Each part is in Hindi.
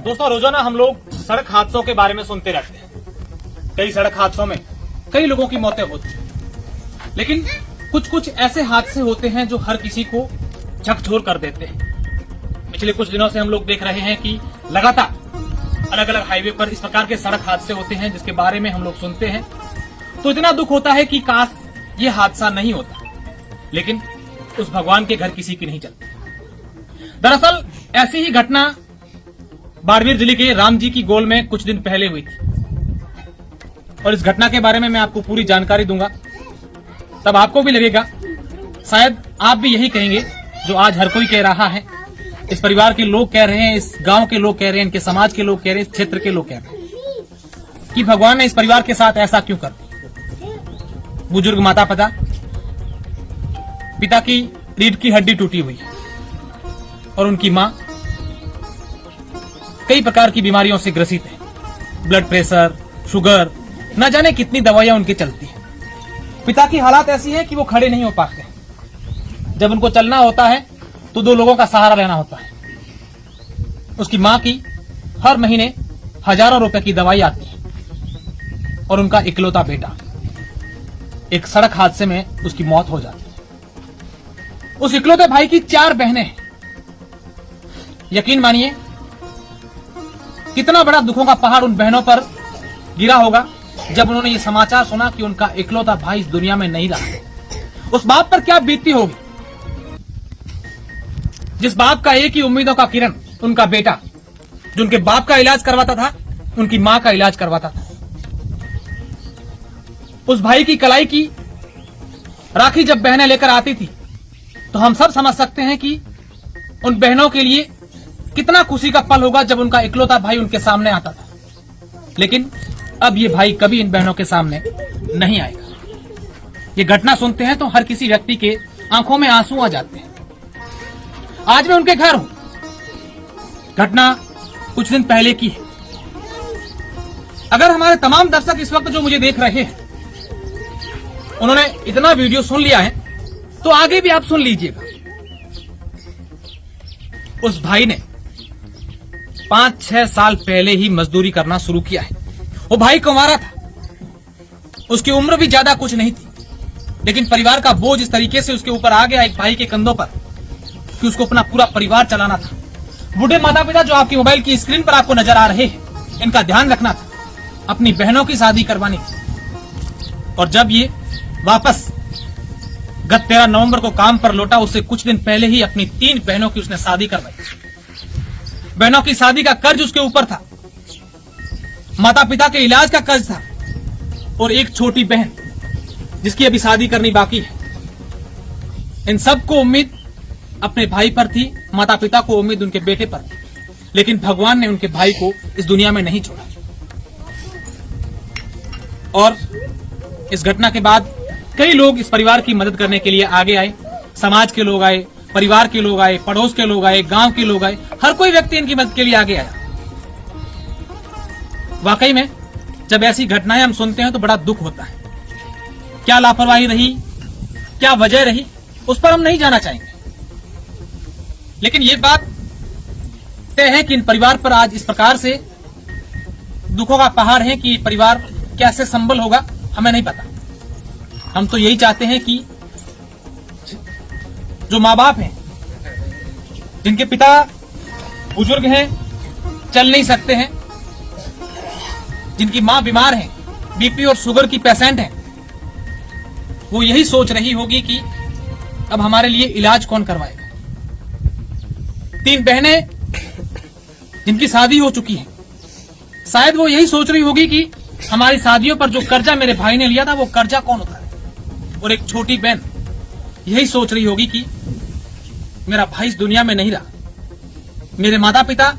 दोस्तों, रोजाना हम लोग सड़क हादसों के बारे में सुनते रहते हैं। कई सड़क हादसों में कई लोगों की मौतें होती हैं, लेकिन कुछ ऐसे हादसे होते हैं जो हर किसी को झकझोर कर देते हैं। पिछले कुछ दिनों से हम लोग देख रहे हैं कि लगातार अलग अलग हाईवे पर इस प्रकार के सड़क हादसे होते हैं जिसके बारे में हम लोग सुनते हैं तो इतना दुख होता है कि काश ये हादसा नहीं होता, लेकिन उस भगवान के घर किसी की नहीं चलती। दरअसल ऐसी ही घटना बाड़मेर जिले के राम जी की गोल में कुछ दिन पहले हुई थी और इस घटना के बारे में मैं आपको पूरी जानकारी दूंगा, तब आपको भी लगेगा, शायद आप भी यही कहेंगे जो आज हर कोई कह रहा है। इस परिवार के लोग कह रहे हैं, इस गांव के लोग कह रहे हैं, इनके समाज के लोग कह रहे हैं, इस क्षेत्र के लोग कह रहे हैं कि भगवान ने इस परिवार के साथ ऐसा क्यों कर दिया। बुजुर्ग माता पिता की रीढ़ की हड्डी टूटी हुई है और उनकी मां कई प्रकार की बीमारियों से ग्रसित है। ब्लड प्रेशर, शुगर, न जाने कितनी दवाइयां उनकी चलती हैं। पिता की हालत ऐसी है कि वो खड़े नहीं हो पाते। जब उनको चलना होता है तो दो लोगों का सहारा लेना होता है। उसकी मां की हर महीने हजारों रुपए की दवाई आती है और उनका इकलौता बेटा एक सड़क हादसे में उसकी मौत हो जाती है। उस इकलौते भाई की 4 बहनें हैं। यकीन मानिए कितना बड़ा दुखों का पहाड़ उन बहनों पर गिरा होगा जब उन्होंने ये समाचार सुना कि उनका इकलौता भाई इस दुनिया में नहीं रहा। उस बाप पर क्या बीतती होगी, जिस बाप का एक ही उम्मीदों का किरण, उनका बेटा, जो उनके बाप का इलाज करवाता था, उनकी मां का इलाज करवाता था। उस भाई की कलाई की राखी जब बहनें लेकर आती थी तो हम सब समझ सकते हैं कि उन बहनों के लिए कितना खुशी का पल होगा जब उनका इकलौता भाई उनके सामने आता था। लेकिन अब ये भाई कभी इन बहनों के सामने नहीं आएगा। ये घटना सुनते हैं तो हर किसी व्यक्ति के आंखों में आंसू आ जाते हैं। आज मैं उनके घर हूं। घटना कुछ दिन पहले की है। अगर हमारे तमाम दर्शक इस वक्त जो मुझे देख रहे हैं उन्होंने इतना वीडियो सुन लिया है तो आगे भी आप सुन लीजिएगा। उस भाई ने 5-6 साल पहले ही मजदूरी करना शुरू किया है। वो भाई कुंवारा था, उसकी उम्र भी ज्यादा कुछ नहीं थी, लेकिन परिवार का बोझ इस तरीके से उसके ऊपर आ गया एक भाई के कंधों पर कि उसको अपना पूरा परिवार चलाना था। बूढ़े माता पिता जो आपकी मोबाइल की स्क्रीन पर आपको नजर आ रहे हैं, इनका ध्यान रखना था, अपनी बहनों की शादी करवानी थी। और जब ये वापस गत 13 नवंबर को काम पर लौटा, उससे कुछ दिन पहले ही अपनी 3 बहनों की उसने शादी करवाई। बहनों की शादी का कर्ज उसके ऊपर था, माता पिता के इलाज का कर्ज था और एक छोटी बहन जिसकी अभी शादी करनी बाकी है। इन सबको उम्मीद अपने भाई पर थी, माता पिता को उम्मीद उनके बेटे पर थी, लेकिन भगवान ने उनके भाई को इस दुनिया में नहीं छोड़ा। और इस घटना के बाद कई लोग इस परिवार की मदद करने के लिए आगे आए। समाज के लोग आए, परिवार के लोग आए, पड़ोस के लोग आए, गांव के लोग आए, हर कोई व्यक्ति इनकी मदद के लिए आगे आया। वाकई में जब ऐसी घटनाएं हम सुनते हैं तो बड़ा दुख होता है। क्या लापरवाही रही, क्या वजह रही, उस पर हम नहीं जाना चाहेंगे, लेकिन ये बात तय है कि इन परिवार पर आज इस प्रकार से दुखों का पहाड़ है कि परिवार कैसे संभल होगा हमें नहीं पता। हम तो यही चाहते हैं कि जो माँ बाप हैं, जिनके पिता बुजुर्ग हैं, चल नहीं सकते हैं, जिनकी माँ बीमार है, बीपी और शुगर की पेशेंट है, वो यही सोच रही होगी कि अब हमारे लिए इलाज कौन करवाएगा। 3 बहनें जिनकी शादी हो चुकी है, शायद वो यही सोच रही होगी कि हमारी शादियों पर जो कर्जा मेरे भाई ने लिया था वो कर्जा कौन उतारे। और एक छोटी बहन यही सोच रही होगी कि मेरा भाई इस दुनिया में नहीं रहा, मेरे माता पिता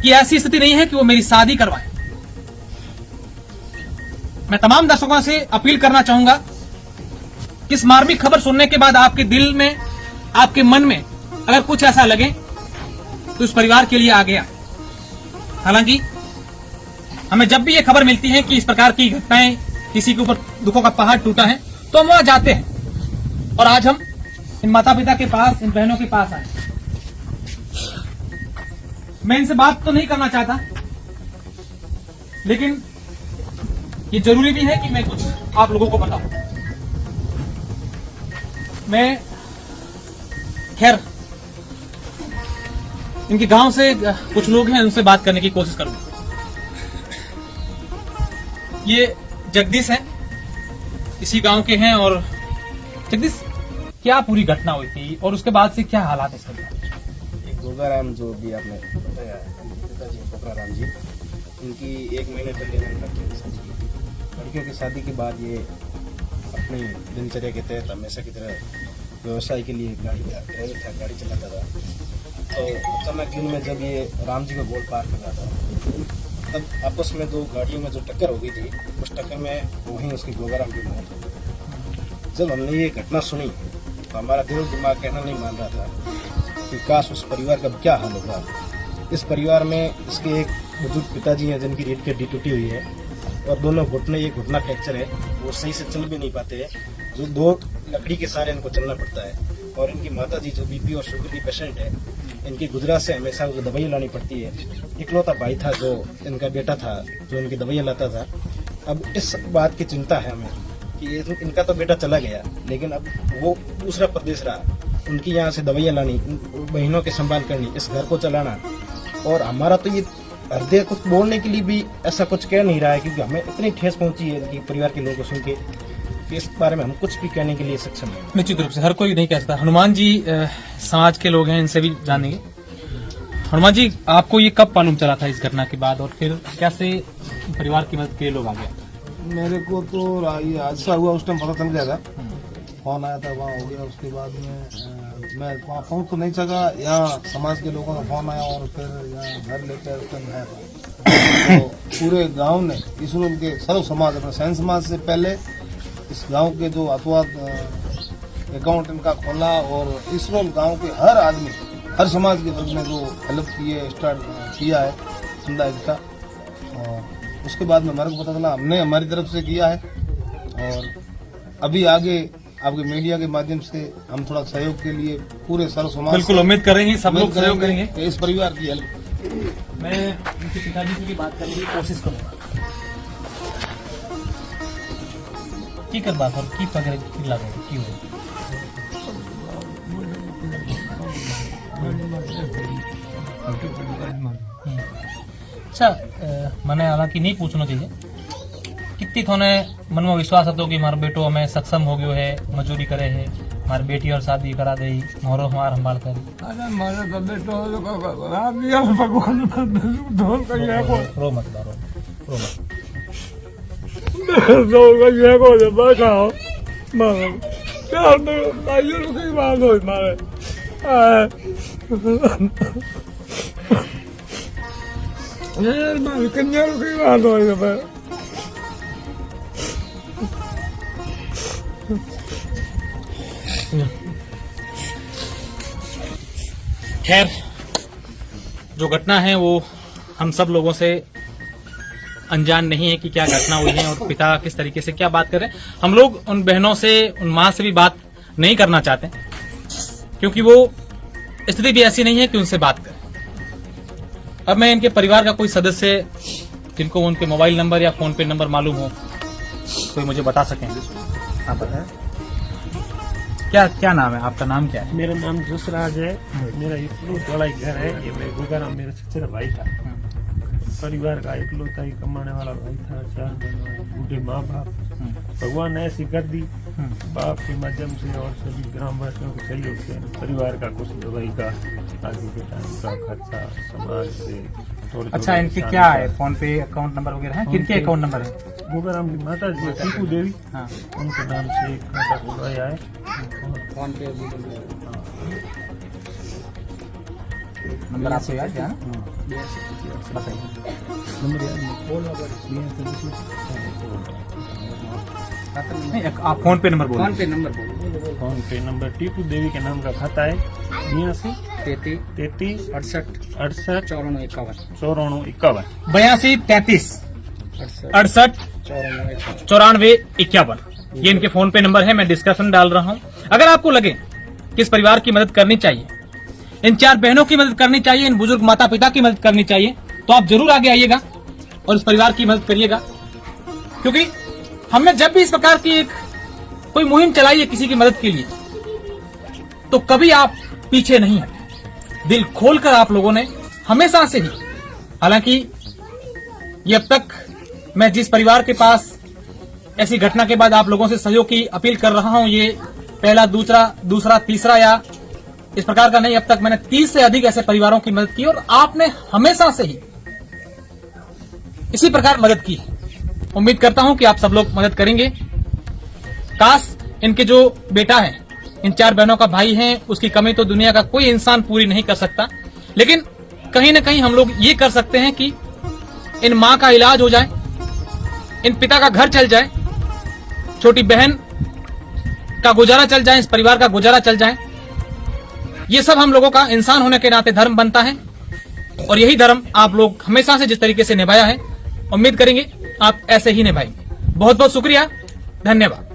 की ऐसी स्थिति नहीं है कि वो मेरी शादी करवाए। मैं तमाम दर्शकों से अपील करना चाहूंगा कि इस मार्मिक खबर सुनने के बाद आपके दिल में, आपके मन में अगर कुछ ऐसा लगे तो इस परिवार के लिए आगे आए। हालांकि हमें जब भी ये खबर मिलती है कि इस प्रकार की घटनाएं, किसी के ऊपर दुखों का पहाड़ टूटा है, तो हम वहां जाते हैं। और आज हम इन माता पिता के पास, इन बहनों के पास आए। मैं इनसे बात तो नहीं करना चाहता, लेकिन ये जरूरी भी है कि मैं कुछ आप लोगों को बताऊं। मैं खैर इनके गांव से कुछ लोग हैं, उनसे बात करने की कोशिश करूंगा। ये जगदीश हैं, इसी गांव के हैं। और जगदीश, क्या पूरी घटना हुई थी और उसके बाद से क्या हालात है इसके? एक गोगाराम जो भी आपने बताया, पिताजी गोगाराम जी, इनकी 1 महीने पहले लड़कियों की शादी के बाद ये अपनी दिनचर्या के तहत हमेशा की तरह व्यवसाय के लिए ड्राइवर था, गाड़ी चलाता था। तो अचानक दिन में जब ये राम जी का गोल पार कर रहा था, तब आपस में 2 गाड़ियों में जो टक्कर हो गई थी, उस टक्कर में वहीं उसकी गोगाराम की मौत हो गई। जब हमने ये घटना सुनी तो हमारा दिल दिमाग कहना नहीं मान रहा था कि काश उस परिवार का क्या हाल होगा। इस परिवार में इसके एक बुजुर्ग पिताजी हैं जिनकी रीढ़ की हड्डी टूटी हुई है और दोनों घुटने, ये घुटना फ्रैक्चर है, वो सही से चल भी नहीं पाते हैं, जो 2 लकड़ी के सहारे इनको चलना पड़ता है। और इनकी माता जी जो बीपी और शुगर की पेशेंट है, इनकी गुजरात से हमेशा उनको दवाइयाँ लानी पड़ती है। इकलौता भाई था जो इनका बेटा था, जो इनकी दवाइयाँ लाता था। अब इस बात की चिंता है हमें कि ये तो इनका तो बेटा चला गया, लेकिन अब वो दूसरा प्रदेश रहा, उनकी यहाँ से दवाइयाँ लानी, बहनों के संभाल करनी, इस घर को चलाना। और हमारा तो ये हृदय कुछ बोलने के लिए भी ऐसा कुछ कह नहीं रहा है, क्योंकि हमें इतनी ठेस पहुंची है कि परिवार के लोगों को सुन के कि इस बारे में हम कुछ भी कहने के लिए सक्षम है। निश्चित रूप से हर कोई नहीं कह सकता। हनुमान जी समाज के लोग हैं, इनसे भी जानेंगे। हनुमान जी, आपको ये कब मालूम चला था इस घटना के बाद, और फिर कैसे परिवार की मदद के लिए लोग आ गए? मेरे को तो ये हादसा हुआ उस टाइम पता चल गया था, फोन आया था, वहाँ हो गया। उसके बाद में मैं वहाँ पहुँच तो नहीं सका, यहाँ समाज के लोगों का फोन आया और फिर यहाँ घर लेकर उस टाइम आया था। तो पूरे गांव ने इसरोल के सर्व समाज, अपने सैन समाज से पहले इस गांव के जो अतवाद अकाउंट इनका खोला, और इसरोल गांव के हर आदमी, हर समाज के वर्ग ने जो हेल्प किए, स्टार्ट किया है चंदा इसका। और उसके बाद में हमारे को पता चला, हमने हमारी तरफ से किया है। और अभी आगे आपके मीडिया के माध्यम से हम थोड़ा सहयोग के लिए पूरे सर्व समाज, बिल्कुल उम्मीद करेंगे, सब लोग सहयोग करेंगे कि इस परिवार की हेल्प। मैं उनके पिताजी से भी बात करने की कोशिश करूंगा। की कर बात और की पकड़ की लागो की हो अच्छा, मैंने हालांकि नहीं पूछना चाहिए, कितनी थोने मन में विश्वास હતો कि मारो बेटो हमें सक्षम हो गयो है, मजूरी करे है, हमारी बेटी और शादी करा दे, मोरो हमार संभाल कर। अरे मारे तो बेटो करा दिया भगवान ढोल का ये को रो मत रो मत ढोल का ये को जब खाओ मारो यार, तो आयु की बात हो मारे। यार मारे कन्या की बात हो जब। खैर, जो घटना है वो हम सब लोगों से अनजान नहीं है कि क्या घटना हुई है और पिता किस तरीके से क्या बात कर रहे हैं। हम लोग उन बहनों से, उन माँ से भी बात नहीं करना चाहते, क्योंकि वो स्थिति भी ऐसी नहीं है कि उनसे बात करें। अब मैं इनके परिवार का कोई सदस्य जिनको उनके मोबाइल नंबर या फोन पे नंबर मालूम हो, कोई मुझे बता सकें? आप बताएं, क्या क्या नाम है आपका? नाम क्या है? मेरा नाम जसराज है। मेरा इकलौता वाला घर है ये। मैं गुगाराम मेरा चचेरा भाई था, परिवार का इकलौता ही कमाने वाला भाई था। 4 बहनों, बूढ़े माँ बाप, भगवान ने ऐसी कर दी बाप के माध्यम से और सभी ग्रामवासियों के सहयोग से परिवार का कुछ दवाई का आगे के टाइम का खर्चा समाज से थोड़े। अच्छा, इनके क्या है? फोन पे अकाउंट नंबर वगैरह है? किनके अकाउंट नंबर है? गुगाराम की माता जी टीकू देवी, हाँ, उनके नाम से एक खाता खुलवाया है। फोन पे नंबर आपको याद है? बताइए नंबर याद नहीं, आप फोन पे नंबर बोलो। फोन पे नंबर टीकू देवी के नाम का खाता है 82 33 68 68 94 51। 82 33 68 94 51। ये इनके फोन पे नंबर है, मैं डिस्क्रिप्शन डाल रहा हूँ। अगर आपको लगे कि इस परिवार की मदद करनी चाहिए इन 4 बहनों की मदद करनी चाहिए, इन बुजुर्ग माता पिता की मदद करनी चाहिए, तो आप जरूर आगे आइएगा और इस परिवार की मदद करिएगा। क्योंकि हमने जब भी इस प्रकार की एक कोई मुहिम चलाई है किसी की मदद के लिए, तो कभी आप पीछे नहीं हटे। दिल खोलकर आप लोगों ने हमेशा से ही, हालांकि ये अब तक मैं जिस परिवार के पास ऐसी घटना के बाद आप लोगों से सहयोग की अपील कर रहा हूं, ये पहला, दूसरा, तीसरा या इस प्रकार का नहीं, अब तक मैंने 30 से अधिक ऐसे परिवारों की मदद की और आपने हमेशा से ही इसी प्रकार मदद की। उम्मीद करता हूं कि आप सब लोग मदद करेंगे। काश इनके जो बेटा है, इन 4 बहनों का भाई है, उसकी कमी तो दुनिया का कोई इंसान पूरी नहीं कर सकता, लेकिन कहीं ना कहीं हम लोग ये कर सकते हैं कि इन मां का इलाज हो जाए, इन पिता का घर चल जाए, छोटी बहन का गुजारा चल जाए, इस परिवार का गुजारा चल जाए। ये सब हम लोगों का इंसान होने के नाते धर्म बनता है और यही धर्म आप लोग हमेशा से जिस तरीके से निभाया है, उम्मीद करेंगे आप ऐसे ही निभाएंगे। बहुत बहुत शुक्रिया, धन्यवाद।